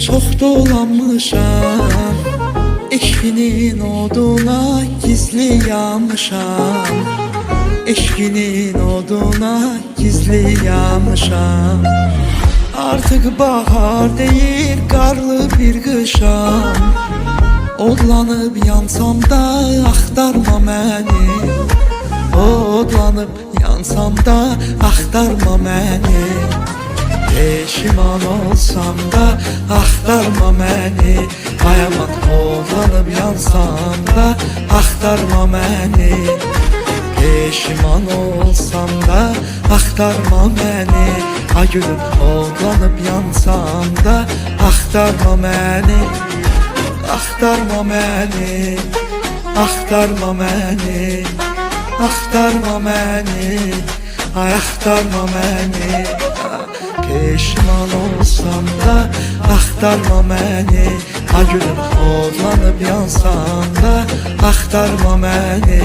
Çox dolanmışam, eşkinin oduna gizli yanmışam. Eşkinin oduna gizli yanmışam. Artık bahar değil, qarlı bir qışam. Odlanıb yansam da axtarma məni. Odlanıb yansam da axtarma məni. Peşiman olsam da axtarma məni. Ay aman, odlanıb yansam da axtarma məni. Peşiman olsam da axtarma məni. Ay gülüm, odlanıb yansam da axtarma məni. Axtarma məni, axtarma məni, axtarma məni, ay axtarma məni. Peşman olsam da axtarma məni. Ay gülüm, odlanıb yansam da axtarma məni.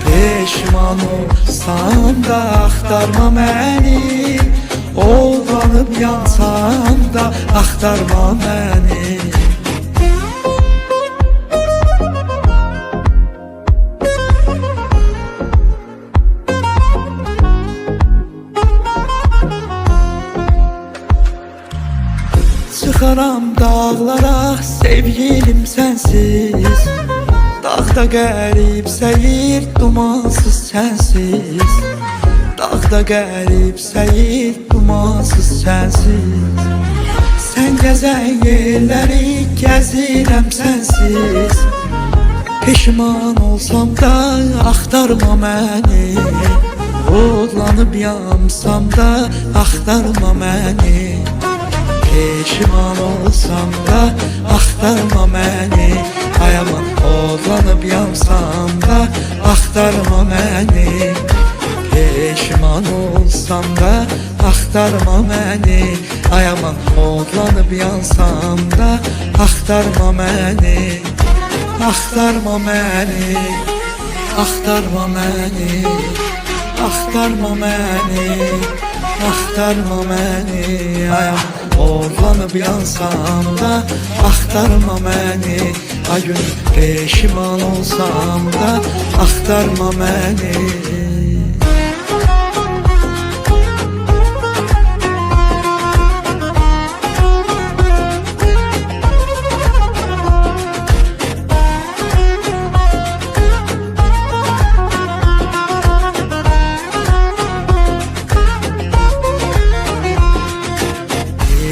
Peşman olsam da axtarma məni. Odlanıb yansam da axtarma məni. Çıxaram dağlara sevgilim sensiz. Dağda qərib səyir dumansız sensiz. Dağda qərib səyir dumansız sensiz. Sən gəzən yerləri gəzirəm sensiz. Peşman olsam da axtarma məni. Odlanıb yansam da axtarma məni. Peşman olsam da axtarma məni. Ay aman, odlanıb yansam da axtarma məni. Peşman olsam da axtarma məni. Ay aman, odlanıb yansam da axtarma məni. Axtarma məni, axtarma məni, axtarma məni, axtarma məni. Ay aman, odlanıb yansam da axtarma məni. Ay gün, peşman olsam da axtarma məni.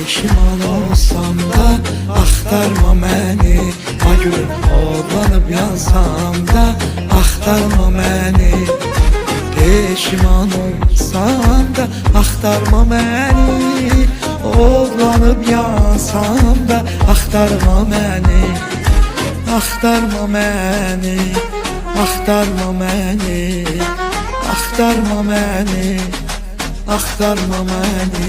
Peşman olsam da axtarma məni. Ay gülüm, odlanıb yansam da axtarma məni. Peşman olsam da axtarma məni. Odlanıb yansam da axtarma məni. Axtarma məni, axtarma məni, axtarma məni, axtarma məni.